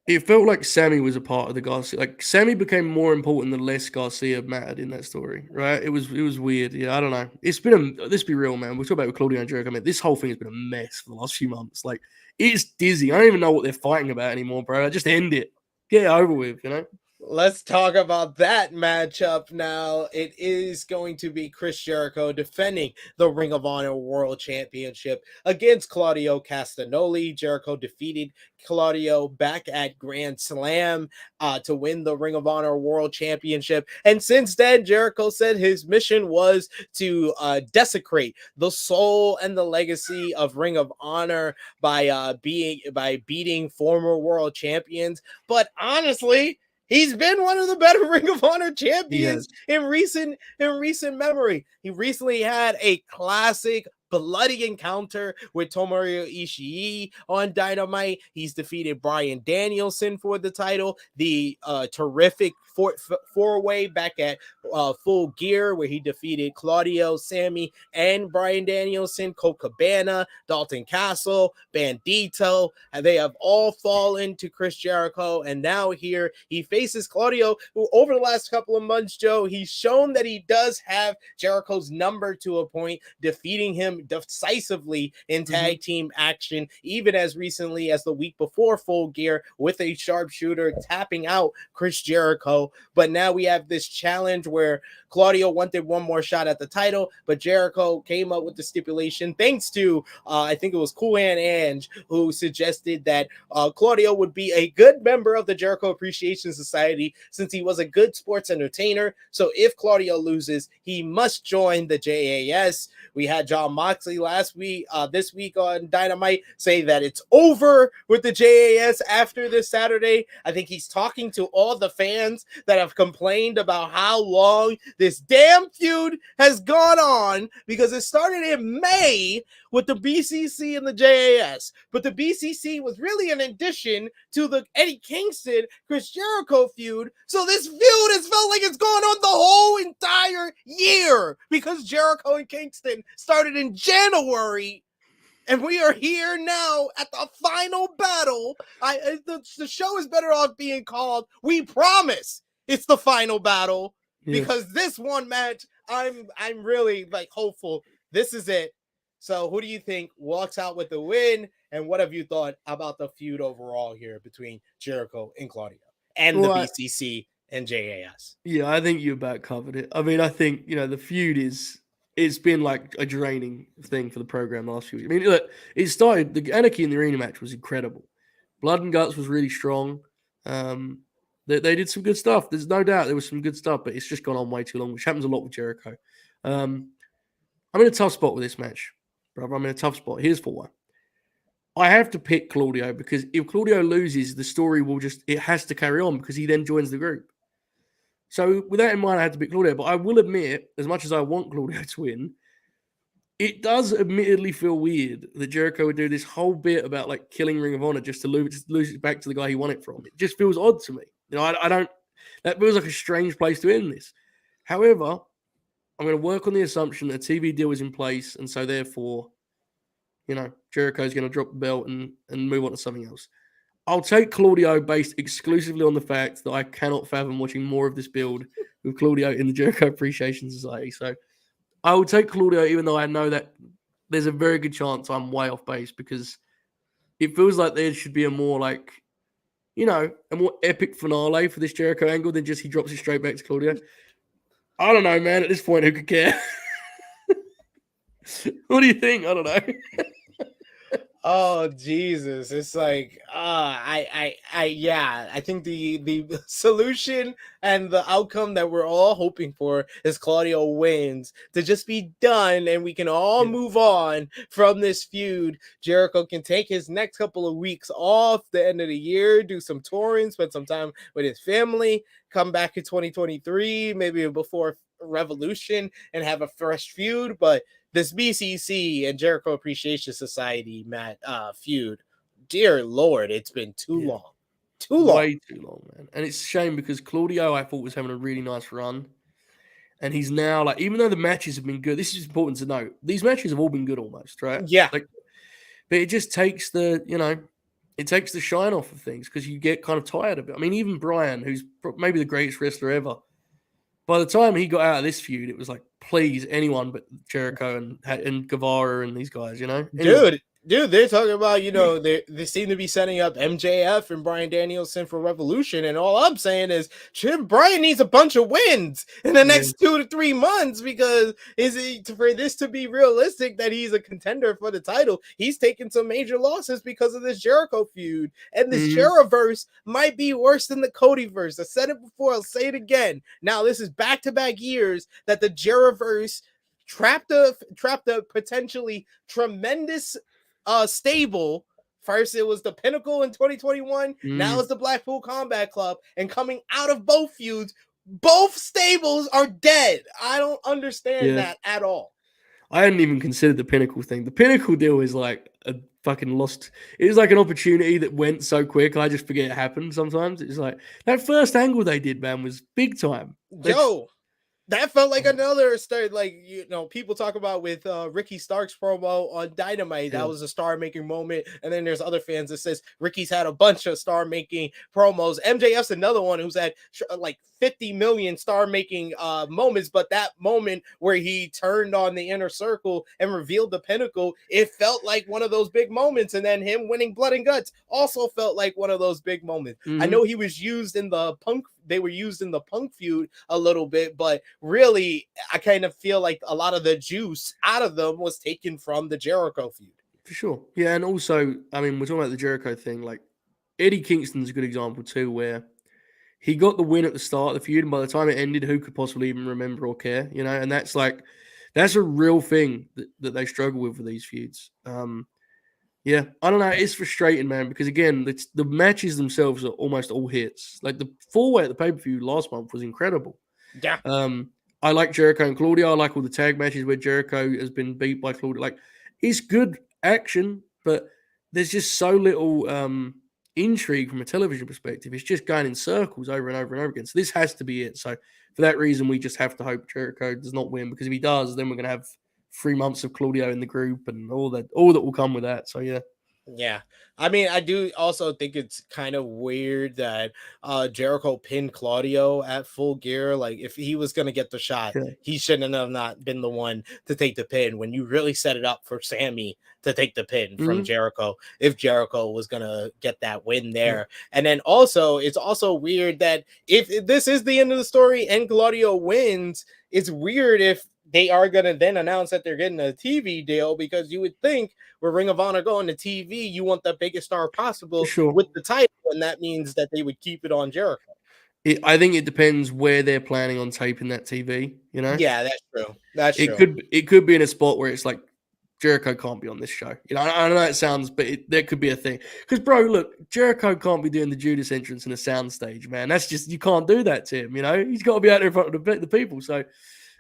[SPEAKER 3] It felt like Sammy was a part of the Garcia. Like, Sammy became more important the less Garcia mattered in that story, right? It was weird. Yeah, I don't know. Let's be real, man. We'll talk about with Claudio and Jericho. I mean, this whole thing has been a mess for the last few months. Like, it's dizzy. I don't even know what they're fighting about anymore, bro. Just end it. Get it over with, you know?
[SPEAKER 2] Let's talk about that matchup now. It is going to be Chris Jericho defending the Ring of Honor World Championship against Claudio Castagnoli. Jericho defeated Claudio back at Grand Slam to win the Ring of Honor World Championship. And since then, Jericho said his mission was to desecrate the soul and the legacy of Ring of Honor by beating former world champions. But honestly, he's been one of the better Ring of Honor champions in recent memory. He recently had a classic bloody encounter with Tomohiro Ishii on Dynamite. He's defeated Bryan Danielson for the title. The terrific four-way back at Full Gear, where he defeated Claudio, Sammy, and Bryan Danielson, Colt Cabana, Dalton Castle, Bandito. And they have all fallen to Chris Jericho. And now here he faces Claudio, who over the last couple of months, Joe, he's shown that he does have Jericho's number to a point, defeating him decisively in tag team action, even as recently as the week before Full Gear with a sharpshooter tapping out Chris Jericho. But now we have this challenge where Claudio wanted one more shot at the title, but Jericho came up with the stipulation thanks to, I think it was Cool Hand Ange, who suggested that Claudio would be a good member of the Jericho Appreciation Society since he was a good sports entertainer. So if Claudio loses, he must join the J.A.S. We had Jon Moxley this week on Dynamite say that it's over with the J.A.S. after this Saturday. I think he's talking to all the fans that have complained about how long this damn feud has gone on, because it started in May with the BCC and the J.A.S. But the BCC was really an addition to the Eddie Kingston, Chris Jericho feud. So this feud has felt like it's gone on the whole entire year, because Jericho and Kingston started in January. And we are here now at the final battle. The show is better off being called We Promise It's the Final Battle, because this one match, I'm really like hopeful this is it. So who do you think walks out with the win? And what have you thought about the feud overall here between Jericho and Claudio and the BCC and J.A.S.?
[SPEAKER 3] Yeah, I think you about covered it. I mean, I think, the feud it's been like a draining thing for the program last few weeks. I mean, look, it started, the Anarchy in the Arena match was incredible. Blood and Guts was really strong. They did some good stuff. There's no doubt there was some good stuff, but it's just gone on way too long, which happens a lot with Jericho. I'm in a tough spot with this match, brother. I'm in a tough spot. Here's for why. I have to pick Claudio, because if Claudio loses, the story it has to carry on, because he then joins the group. So with that in mind, I had to pick Claudio. But I will admit, as much as I want Claudio to win, it does admittedly feel weird that Jericho would do this whole bit about like killing Ring of Honor just to lose it back to the guy he won it from. It just feels odd to me. I don't. That feels like a strange place to end this. However, I'm going to work on the assumption that a TV deal is in place, and so therefore, Jericho's going to drop the belt and move on to something else. I'll take Claudio based exclusively on the fact that I cannot fathom watching more of this build with Claudio in the Jericho Appreciation Society. So I will take Claudio, even though I know that there's a very good chance I'm way off base, because it feels like there should be a more a more epic finale for this Jericho angle than just he drops it straight back to Claudio. I don't know, man. At this point, who could care? What do you think? I don't know.
[SPEAKER 2] Oh Jesus! It's like I think the solution and the outcome that we're all hoping for is Claudio wins to just be done, and we can all move on from this feud. Jericho can take his next couple of weeks off the end of the year, do some touring, spend some time with his family, come back in 2023, maybe before Revolution, and have a fresh feud. But this BCC and Jericho Appreciation Society feud, dear Lord, it's been too long. Way
[SPEAKER 3] too long, man. And it's a shame, because Claudio, I thought, was having a really nice run. And he's now, even though the matches have been good, this is important to note, these matches have all been good almost, right?
[SPEAKER 2] Yeah.
[SPEAKER 3] But it just takes it takes the shine off of things, because you get kind of tired of it. I mean, even Bryan, who's maybe the greatest wrestler ever, by the time he got out of this feud, it was like, please, anyone but Jericho and Guevara and these guys, Anyway.
[SPEAKER 2] Dude, they're talking about, they seem to be setting up MJF and Bryan Danielson for Revolution, and all I'm saying is Bryan needs a bunch of wins in the next 2 to 3 months, because for this to be realistic that he's a contender for the title, he's taken some major losses because of this Jericho feud, and this Jeriverse might be worse than the Codyverse. I said it before, I'll say it again. Now, this is back-to-back years that the Jeriverse trapped a potentially tremendous stable. First it was the Pinnacle in 2021, now it's the Blackpool Combat Club, and coming out of both feuds, both stables are dead. I don't understand that at all.
[SPEAKER 3] I hadn't even considered the Pinnacle thing. The Pinnacle deal is like a fucking lost. It was like an opportunity that went so quick. I just forget it happened sometimes. It's like that first angle they did, man, was big time.
[SPEAKER 2] Yo, that felt like another start. Like, people talk about with Ricky Stark's promo on Dynamite. That was a star-making moment. And then there's other fans that says Ricky's had a bunch of star-making promos. MJF's another one who's had like 50 million star-making moments. But that moment where he turned on the Inner Circle and revealed the Pinnacle, it felt like one of those big moments. And then him winning Blood and Guts also felt like one of those big moments. I know he was used in the Punk. They were used in the Punk feud a little bit, but really, I kind of feel like a lot of the juice out of them was taken from the Jericho feud.
[SPEAKER 3] For sure. Yeah, and also, I mean, we're talking about the Jericho thing. Like, Eddie Kingston's a good example too, where he got the win at the start of the feud, and by the time it ended, who could possibly even remember or care, And that's a real thing that they struggle with these feuds. Yeah, I don't know. It's frustrating, man, because again, the matches themselves are almost all hits. Like the 4-way at the pay-per-view last month was incredible.
[SPEAKER 2] Yeah.
[SPEAKER 3] I like Jericho and Claudio. I like all the tag matches where Jericho has been beat by Claudio. Like, it's good action, but there's just so little intrigue from a television perspective. It's just going in circles over and over and over again. So this has to be it. So for that reason, we just have to hope Jericho does not win, because if he does, then we're going to have 3 months of Claudio in the group and all that will come with that. So yeah.
[SPEAKER 2] Yeah. I mean, I do also think it's kind of weird that Jericho pinned Claudio at Full Gear. Like, if he was going to get the shot, he shouldn't have not been the one to take the pin when you really set it up for Sammy to take the pin from Jericho, if Jericho was going to get that win there. And then also, it's also weird that if this is the end of the story and Claudio wins, it's weird if they are going to then announce that they're getting a TV deal, because you would think with Ring of Honor going to TV, you want the biggest star possible with the title, and that means that they would keep it on Jericho.
[SPEAKER 3] I think it depends where they're planning on taping that TV,
[SPEAKER 2] Yeah, that's true.
[SPEAKER 3] It could be in a spot where it's like Jericho can't be on this show. I know it sounds, but there could be a thing. Because, bro, look, Jericho can't be doing the Judas entrance in a soundstage, man. That's just, you can't do that to him, He's got to be out there in front of the people. So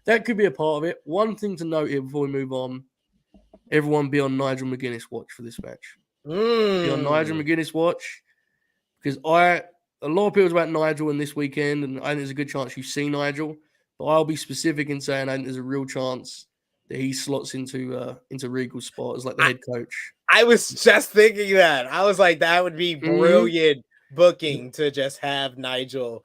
[SPEAKER 3] that could be a part of it. One thing to note here before we move on: everyone be on Nigel McGuinness watch for this match. Be on Nigel McGuinness watch, because a lot of people about Nigel in this weekend, and I think there's a good chance you see Nigel. But I'll be specific in saying I think there's a real chance that he slots into Regal's spot as like the head coach.
[SPEAKER 2] I was just thinking that. I was like, that would be brilliant booking to just have Nigel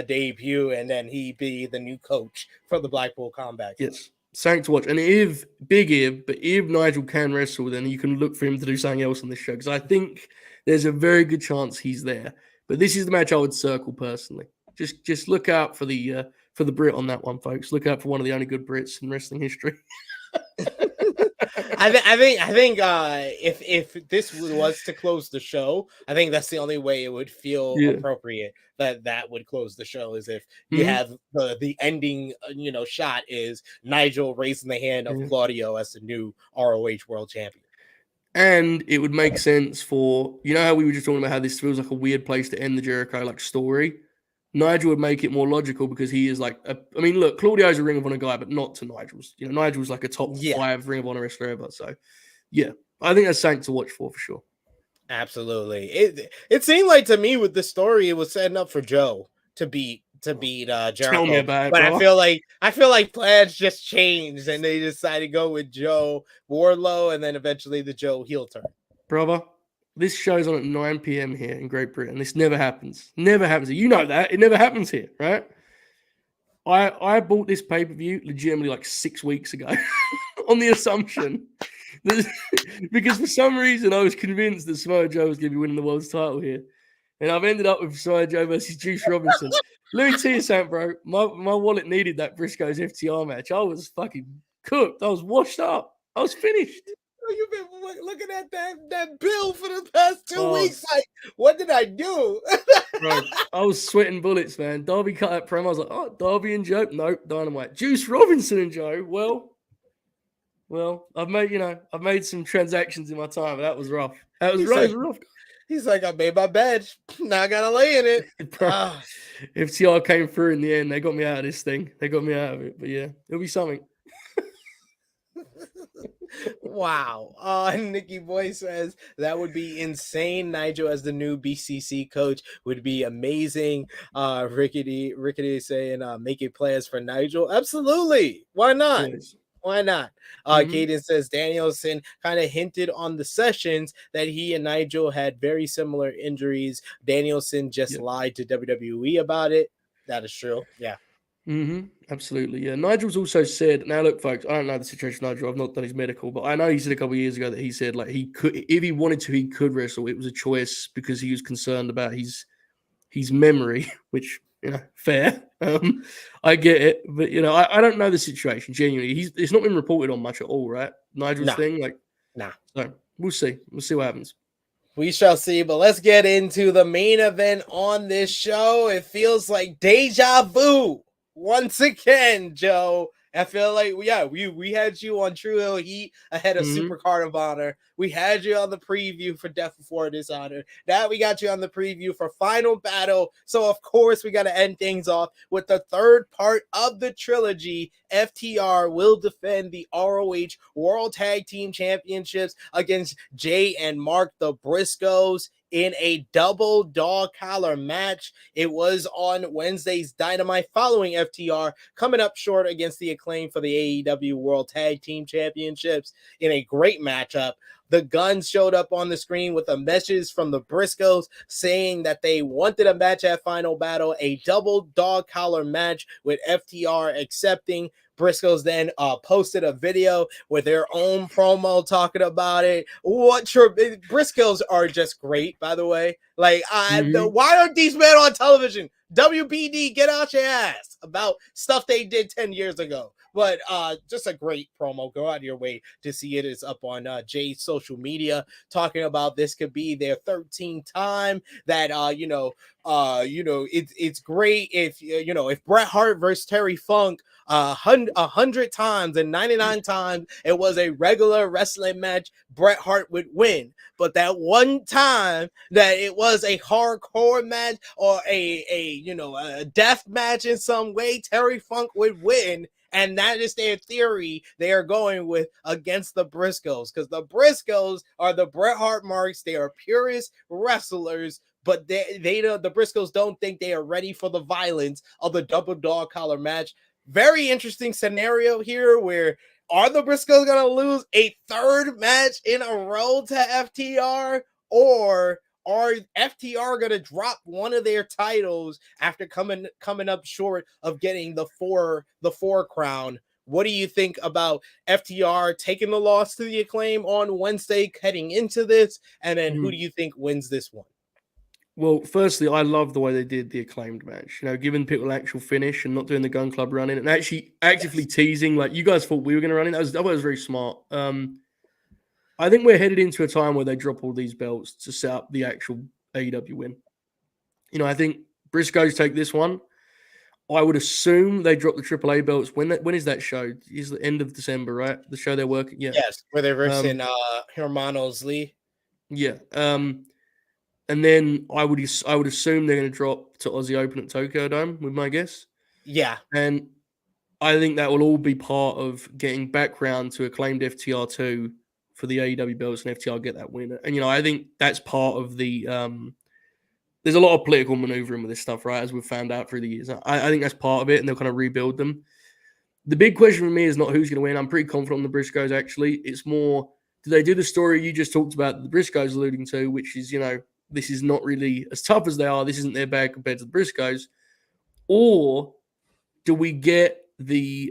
[SPEAKER 2] debut and then he be the new coach for the Blackpool Combat Club.
[SPEAKER 3] Yes, something to watch. And if Nigel can wrestle, then you can look for him to do something else on this show, because I think there's a very good chance he's there. But this is the match I would circle personally. Just look out for the Brit on that one, folks. Look out for one of the only good Brits in wrestling history.
[SPEAKER 2] I think if this was to close the show, I think that's the only way it would feel appropriate that would close the show, is if you have the ending shot is Nigel raising the hand of Claudio as the new ROH World Champion.
[SPEAKER 3] And it would make sense for, how we were just talking about how this feels like a weird place to end the Jericho story. Nigel would make it more logical, because he is look, Claudio's a Ring of Honor guy, but not to Nigel's. Nigel's like a top 5 Ring of Honor wrestler ever. So, yeah, I think that's something to watch for sure.
[SPEAKER 2] Absolutely. It seemed like to me with the story, it was setting up for Joe to beat Jericho.
[SPEAKER 3] Tell me about it,
[SPEAKER 2] but
[SPEAKER 3] bro.
[SPEAKER 2] I feel like plans just changed and they decided to go with Joe Wardlow and then eventually the Joe heel turn.
[SPEAKER 3] Brother, this show's on at 9 p.m. here in Great Britain. This never happens. Never happens. You know that. It never happens here, right? I bought this pay-per-view legitimately like 6 weeks ago on the assumption that, because for some reason I was convinced that Samoa Joe was going to be winning the world's title here. And I've ended up with Samoa Joe versus Juice Robinson. Let me tell you something, bro. My wallet needed that Briscoes FTR match. I was fucking cooked. I was washed up. I was finished.
[SPEAKER 2] You've been looking at that bill for the past 2 weeks. Like, what did I do?
[SPEAKER 3] Bro, I was sweating bullets, man. Darby cut that promo. I was like, oh, Darby and Joe. Nope, Dynamite. Juice Robinson and Joe. Well, I've made some transactions in my time. But that was rough. That was rough.
[SPEAKER 2] He's like, I made my bed. Now I gotta lay in it.
[SPEAKER 3] Bro, FTR came through in the end. They got me out of this thing. They got me out of it. But yeah, it'll be something.
[SPEAKER 2] Wow. Nikki Boy says that would be insane. Nigel as the new BCC coach would be amazing. Rickety saying make it players for Nigel. Absolutely. Why not?
[SPEAKER 3] Yes.
[SPEAKER 2] Why not? Caden says Danielson kind of hinted on the sessions that he and Nigel had very similar injuries. Danielson just lied to WWE about it. That is true. Yeah.
[SPEAKER 3] Absolutely. Yeah. Nigel's also said, now look, folks, I don't know the situation, Nigel. I've not done his medical, but I know he said a couple of years ago that he said like he could, if he wanted to, he could wrestle. It was a choice because he was concerned about his memory, which, fair. I get it, but I don't know the situation genuinely. It's not been reported on much at all, right? Nigel's thing, like, so we'll see. We'll see what happens.
[SPEAKER 2] We shall see, but let's get into the main event on this show. It feels like deja vu once again, Joe. I feel like, we had you on True Hill Heat ahead of Supercard of Honor. We had you on the preview for Death Before Dishonor. Now we got you on the preview for Final Battle. So, of course, we got to end things off with the third part of the trilogy. FTR will defend the ROH World Tag Team Championships against Jay and Mark the Briscoes in a double dog collar match. It was on Wednesday's Dynamite following FTR coming up short against the Acclaim for the AEW World Tag Team Championships in a great matchup. The Guns showed up on the screen with a message from the Briscoes saying that they wanted a match at Final Battle, a double dog collar match with FTR accepting. Briscoes then posted a video with their own promo talking about it. Briscoes are just great, by the way. Like, why aren't these men on television? WBD, get out your ass about stuff they did 10 years ago. But just a great promo. Go out of your way to see it. It's up on Jay's social media talking about this could be their 13th time that it's great if Bret Hart versus Terry Funk 100 times and 99 times it was a regular wrestling match, Bret Hart would win. But that one time that it was a hardcore match or a death match in some way, Terry Funk would win. And that is their theory they are going with against the Briscoes, because the Briscoes are the Bret Hart marks. They are purist wrestlers, but the Briscoes don't think they are ready for the violence of the double dog collar match. Very interesting scenario here where are the Briscoes going to lose a third match in a row to FTR, or are FTR going to drop one of their titles after coming up short of getting the four crown? What do you think about FTR taking the loss to the Acclaim on Wednesday heading into this? And then who do you think wins this one?
[SPEAKER 3] Well, firstly, I love the way they did the Acclaimed match. Giving people an actual finish and not doing the Gun Club running and actually actively teasing. Like, you guys thought we were going to run it. I thought it was very smart. I think we're headed into a time where they drop all these belts to set up the actual AEW win. I think Briscoes take this one. I would assume they drop the AAA belts. When is that show? Is the end of December, right? The show they're working. Yeah.
[SPEAKER 2] Yes, where they're versing Hermanos Lee.
[SPEAKER 3] Yeah. And then I would assume they're going to drop to Aussie Open at Tokyo Dome, with my guess.
[SPEAKER 2] Yeah.
[SPEAKER 3] And I think that will all be part of getting background to Acclaimed FTR2 for the AEW belts, and FTR get that win. And, I think that's part of the there's a lot of political maneuvering with this stuff, right, as we've found out through the years. I think that's part of it, and they'll kind of rebuild them. The big question for me is not who's going to win. I'm pretty confident on the Briscoes, actually. It's more, do they do the story you just talked about, the Briscoes alluding to, which is, this is not really as tough as they are. This isn't their bag compared to the Briscoes. Or do we get the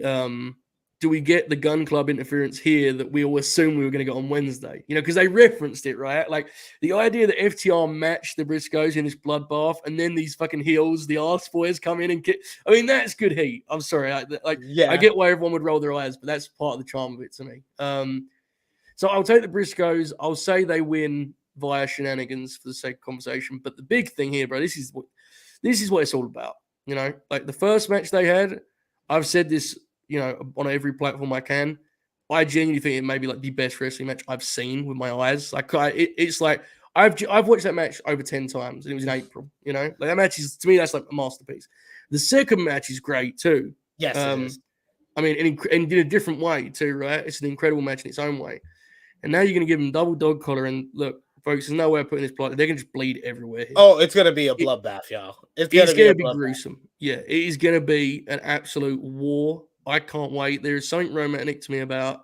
[SPEAKER 3] Gun Club interference here that we all assume we were going to get on Wednesday? Because they referenced it, right? Like, the idea that FTR matched the Briscoes in this bloodbath, and then these fucking heels, the arse boys, come in and kick. I mean, that's good heat. I'm sorry. I get why everyone would roll their eyes, but that's part of the charm of it to me. So I'll take the Briscoes. I'll say they win via shenanigans for the sake of conversation. But the big thing here, bro, this is what it's all about. Like the first match they had, I've said this, on every platform I can. I genuinely think it may be like the best wrestling match I've seen with my eyes. Like it's like I've watched that match over 10 times, and it was in April. Like that match is, to me, that's like a masterpiece. The second match is great too.
[SPEAKER 2] Yes, it is.
[SPEAKER 3] I mean, and in a different way too, right? It's an incredible match in its own way. And now you're going to give them double dog collar. And look, folks, there's no way of putting this plot. They're going to just bleed everywhere here.
[SPEAKER 2] Oh, it's gonna be a bloodbath, y'all. It's
[SPEAKER 3] It's
[SPEAKER 2] gonna be
[SPEAKER 3] going
[SPEAKER 2] a
[SPEAKER 3] to be
[SPEAKER 2] bloodbath.
[SPEAKER 3] gruesome. Yeah, it is going to be an absolute war. I can't wait. There is something romantic to me about.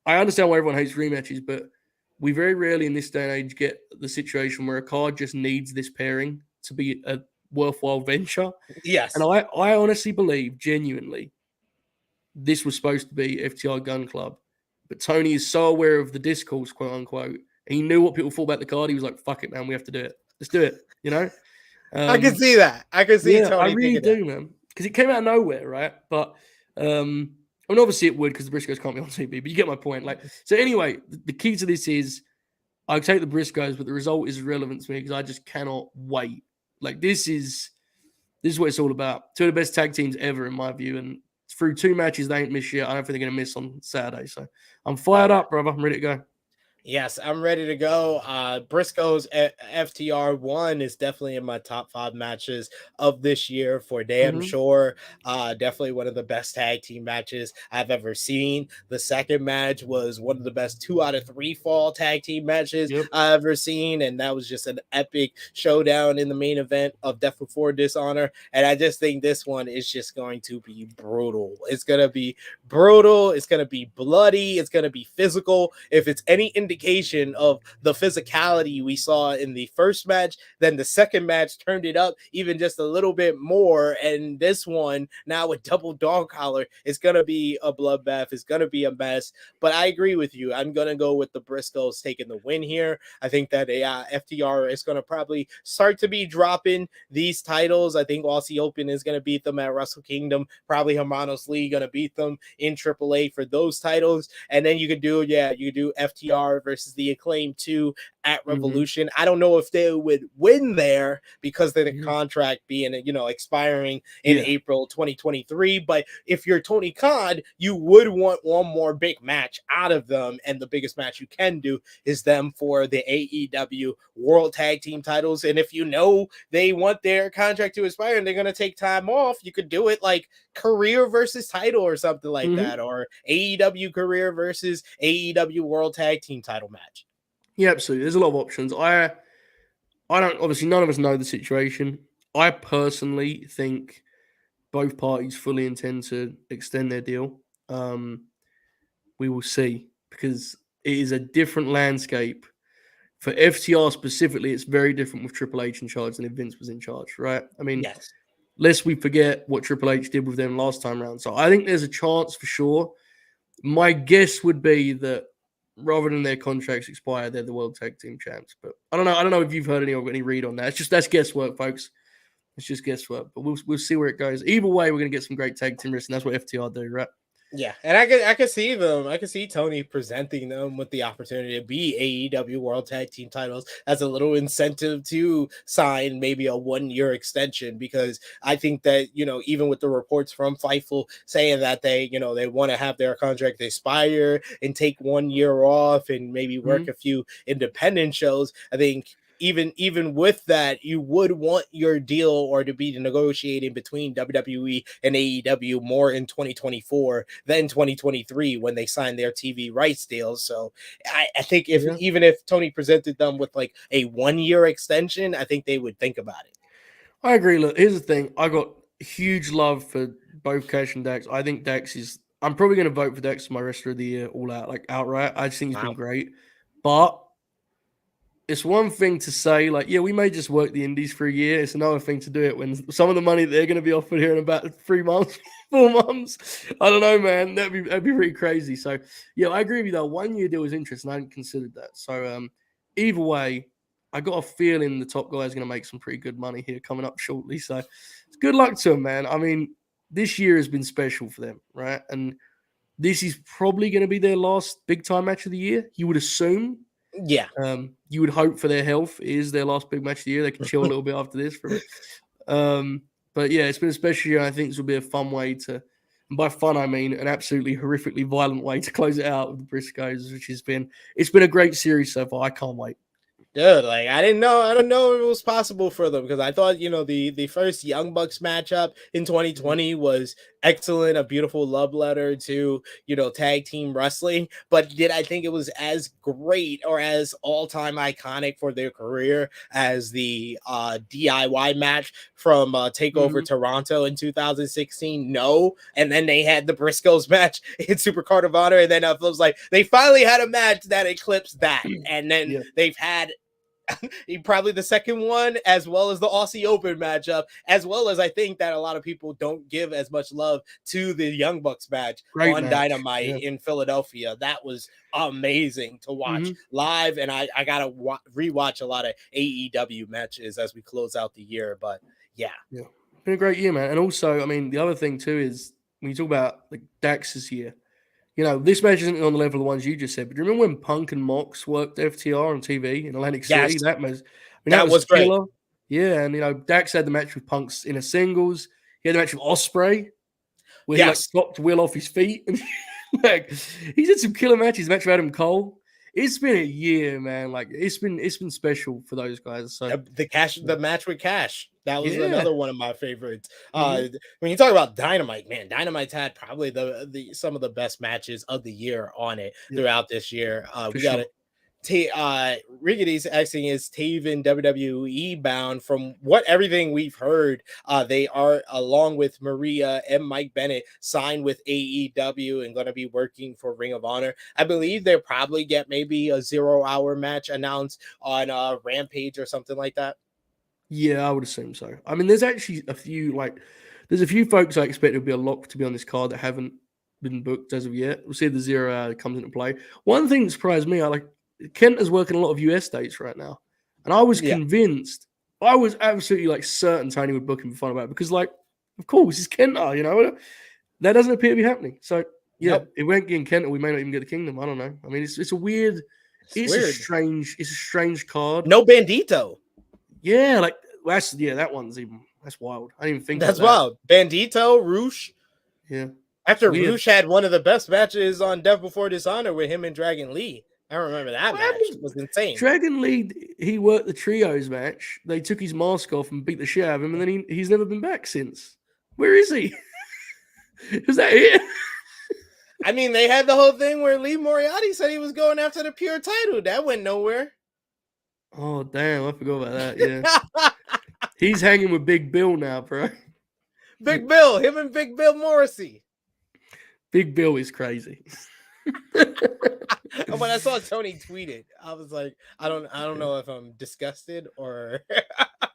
[SPEAKER 3] I understand why everyone hates rematches, but we very rarely in this day and age get the situation where a card just needs this pairing to be a worthwhile venture.
[SPEAKER 2] Yes.
[SPEAKER 3] And I honestly believe, genuinely, this was supposed to be FTR Gun Club. But Tony is so aware of the discourse, quote unquote. And he knew what people thought about the card. He was like, fuck it, man. We have to do it. Let's do it. You know?
[SPEAKER 2] I can see that. I can see Tony.
[SPEAKER 3] I really
[SPEAKER 2] do,
[SPEAKER 3] that. Man. Because it came out of nowhere, right? But I mean, obviously it would because the Briscoes can't be on TV, but you get my point. Like, so anyway, the key to this is I take the Briscoes, but the result is irrelevant to me because I just cannot wait. Like, this is what it's all about. Two of the best tag teams ever, in my view. And through 2 matches, they ain't missed yet. I don't think they're going to miss on Saturday. So I'm fired up, brother. I'm ready to go.
[SPEAKER 2] Yes, I'm ready to go. Briscoe's FTR 1 is definitely in my top 5 matches of this year for damn sure. Definitely one of the best tag team matches I've ever seen. The second match was one of the best 2 out of 3 fall tag team matches I've ever seen, and that was just an epic showdown in the main event of Death Before Dishonor. And I just think this one is just going to be brutal. It's going to be brutal. It's going to be bloody. It's going to be physical. If it's any indication of the physicality we saw in the first match, then the second match turned it up even just a little bit more, and this one now with double dog collar, it's gonna be a bloodbath. It's gonna be a mess. But I agree with you. I'm gonna go with the Briscoes taking the win here. I think that FTR is gonna probably start to be dropping these titles. I think Aussie Open is gonna beat them at Wrestle Kingdom. Probably Hermanos Lee gonna beat them in AAA for those titles, and then you could do FTR versus the Acclaim 2 at Revolution. I don't know if they would win there because of the contract being, expiring in April 2023. But if you're Tony Khan, you would want one more big match out of them. And the biggest match you can do is them for the AEW World Tag Team titles. And if you know they want their contract to expire and they're going to take time off, you could do it like career versus title or something like that, or AEW career versus AEW World Tag Team title match.
[SPEAKER 3] Yeah, absolutely. There's a lot of options. I don't, obviously none of us know the situation. I personally think both parties fully intend to extend their deal. We will see, because it is a different landscape. For FTR specifically, it's very different with Triple H in charge than if Vince was in charge, right? I mean, lest we forget what Triple H did with them last time around. So I think there's a chance for sure. My guess would be that rather than their contracts expire, they're the World Tag Team champs. But I don't know if you've heard any read on that. That's guesswork, folks. It's just guesswork. But we'll see where it goes. Either way, we're gonna get some great tag team wrestling. That's what FTR do, right?
[SPEAKER 2] Yeah, and I could see them. I could see Tony presenting them with the opportunity to be AEW World Tag Team titles as a little incentive to sign maybe a 1-year extension, because I think that, even with the reports from Fightful saying that they want to have their contract expire and take 1 year off and maybe work a few independent shows, I think even with that, you would want your deal or to be negotiating between WWE and AEW more in 2024 than 2023 when they signed their TV rights deals. So I think even if Tony presented them with like a 1-year extension, I think they would think about it.
[SPEAKER 3] I agree. Look, here's the thing. I got huge love for both Cash and Dax. I think Dax is... I'm probably going to vote for Dax for my wrestler of the year all out, like outright. I just think he's been great. But it's one thing to say, like, yeah, we may just work the indies for a year. It's another thing to do it when some of the money they're going to be offered here in about 3 months, 4 months. I don't know, man. That'd be pretty crazy. So, yeah, I agree with you, though. 1 year deal is interesting. I hadn't considered that. So, either way, I got a feeling the top guy is going to make some pretty good money here coming up shortly. So, good luck to him, man. I mean, this year has been special for them, right? And this is probably going to be their last big-time match of the year, you would assume.
[SPEAKER 2] Yeah.
[SPEAKER 3] You would hope for their health. It is their last big match of the year. They can chill a little bit after this for a bit. But yeah, it's been a special year. I think this will be a fun way to, and by fun I mean an absolutely horrifically violent way to close it out with the Briscoes, which it's been a great series so far. I can't wait.
[SPEAKER 2] Dude, like I don't know if it was possible for them, because I thought, the first Young Bucks matchup in 2020 was excellent, a beautiful love letter to, tag team wrestling. But did I think it was as great or as all-time iconic for their career as the DIY match from TakeOver Toronto in 2016? No. And then they had the Briscoes match in Super Card of Honor, and then it was like they finally had a match that eclipsed that. And then they've had probably the second one, as well as the Aussie Open matchup, as well as I think that a lot of people don't give as much love to the Young Bucks match on Dynamite in Philadelphia. That was amazing to watch live, and I gotta rewatch a lot of AEW matches as we close out the year. But
[SPEAKER 3] been a great year, man. And also, I mean, the other thing too is when you talk about like Dax's year, this match isn't on the level of the ones you just said, but do you remember when Punk and Mox worked FTR on TV in Atlantic City? That was killer. Great. Yeah, and Dax had the match with Punk's in a singles. He had the match with Ospreay, where he stopped Will off his feet. And he's had some killer matches. Match with Adam Cole. It's been a year, man. Like it's been special for those guys. So
[SPEAKER 2] the match with Cash. That was another one of my favorites. When you talk about Dynamite, man, Dynamite's had probably the some of the best matches of the year on it throughout this year. We got it. Riggity's asking, is Taven WWE bound? From everything we've heard, they are, along with Maria and Mike Bennett, signed with AEW and going to be working for Ring of Honor. I believe they'll probably get maybe a 0-hour match announced on Rampage or something like that.
[SPEAKER 3] Yeah, I would assume so. I mean, there's actually a few folks I expect will be a lock to be on this card that haven't been booked as of yet. We'll see if the 0 hour comes into play. One thing that surprised me, Kent is working a lot of US dates right now. And I was convinced, I was absolutely certain Tony would book him for Final Battle because of course, it's Kenta, that doesn't appear to be happening. So if we won't get Kenta, we may not even get the Kingdom. I don't know. I mean, it's a weird, it's a strange card.
[SPEAKER 2] No Bandito.
[SPEAKER 3] Yeah, that's wild. I didn't even think
[SPEAKER 2] that's wild. Bandito, Roosh.
[SPEAKER 3] Yeah.
[SPEAKER 2] After Roosh had one of the best matches on Death Before Dishonor with him and Dragon Lee. I remember that match. It was insane.
[SPEAKER 3] Dragon Lee, he worked the trios match. They took his mask off and beat the shit out of him, and then he's never been back since. Where is he? Is that it?
[SPEAKER 2] I mean, they had the whole thing where Lee Moriarty said he was going after the pure title. That went nowhere.
[SPEAKER 3] Oh, damn. I forgot about that. Yeah. He's hanging with Big Bill now, bro.
[SPEAKER 2] Big Bill. Him and Big Bill Morrissey.
[SPEAKER 3] Big Bill is crazy.
[SPEAKER 2] When I saw Tony tweet it, I was like, I don't know if I'm disgusted or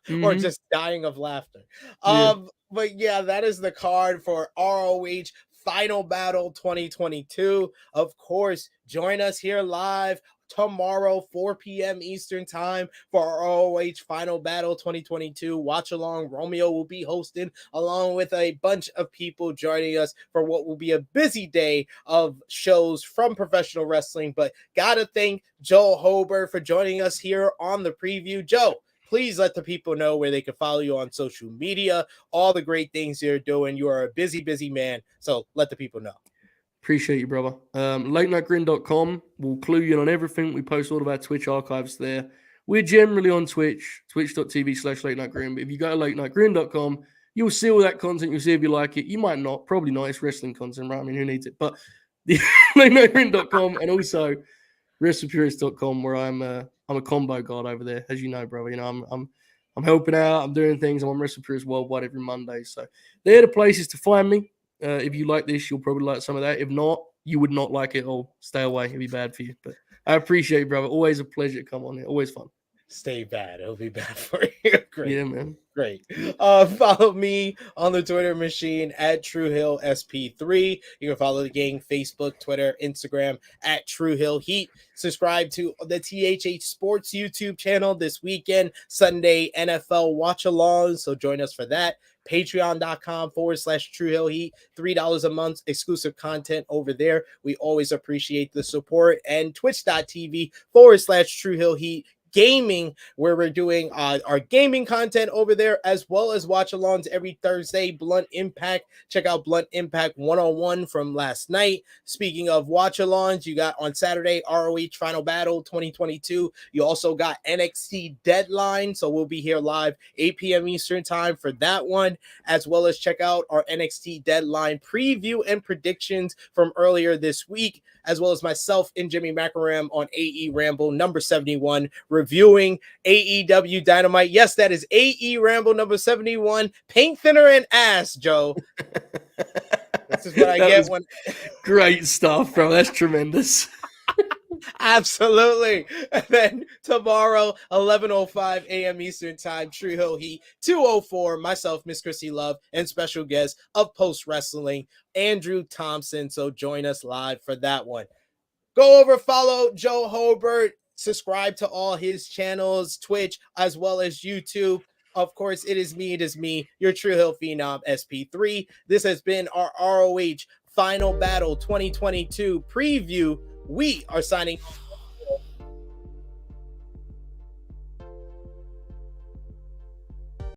[SPEAKER 2] or just dying of laughter. But yeah, that is the card for ROH Final Battle 2022. Of course, join us here live tomorrow, 4 p.m. Eastern time for ROH Final Battle 2022. Watch along. Romeo will be hosting along with a bunch of people joining us for what will be a busy day of shows from professional wrestling. But gotta thank Joe Hulbert for joining us here on the preview. Joe, please let the people know where they can follow you on social media, all the great things you're doing. You are a busy, busy man. So let the people know.
[SPEAKER 3] Appreciate you, brother. LateNightGrin.com will clue you in on everything. We post all of our Twitch archives there. We're generally on Twitch, twitch.tv/LateNightGrin. But if you go to LateNightGrin.com, you'll see all that content. You'll see if you like it. You might not. Probably not. It's wrestling content, right? I mean, who needs it? But LateNightGrin.com and also WrestlePurist.com, where I'm a combo god over there, as you know, brother. I'm helping out. I'm doing things. I'm on WrestlePurist Worldwide every Monday. So they're the places to find me. If you like this, you'll probably like some of that. If not, you would not like it or stay away. It'd be bad for you. But I appreciate it, brother. Always a pleasure to come on here. Always fun.
[SPEAKER 2] Stay bad. It'll be bad for you. Great.
[SPEAKER 3] Yeah, man.
[SPEAKER 2] Great. Follow me on the Twitter machine at TrueHillSP3. You can follow the gang Facebook, Twitter, Instagram at TrueHillHeat. Subscribe to the THH Sports YouTube channel this weekend, Sunday NFL watch along. So join us for that. Patreon.com/TrueHillHeat. $3 a month exclusive content over there. We always appreciate the support. And Twitch.tv/TrueHillHeat. Gaming, where we're doing our gaming content over there, as well as watch-alongs every Thursday. Blunt Impact, check out Blunt Impact 101 from last night. Speaking of watch-alongs, you got on Saturday ROH Final Battle 2022. You also got NXT Deadline, so we'll be here live 8 p.m. Eastern time for that one, as well as check out our NXT Deadline preview and predictions from earlier this week, as well as myself and Jimmy Macaram on AE Ramble number 71, reviewing AEW Dynamite. Yes, that is AE Ramble number 71, paint thinner and ass, Joe. This is what I get when...
[SPEAKER 3] Great stuff, bro. That's tremendous.
[SPEAKER 2] Absolutely. And then tomorrow, 11:05 a.m. Eastern time, Tree Hill Heat 204. Myself, Miss Chrissy Love, and special guest of Post Wrestling, Andrew Thompson. So join us live for that one. Go over, follow Joe Hulbert, subscribe to all his channels, Twitch, as well as YouTube. Of course, it is me, your True Hill Phenom SP3. This has been our ROH Final Battle 2022 preview. We are signing off.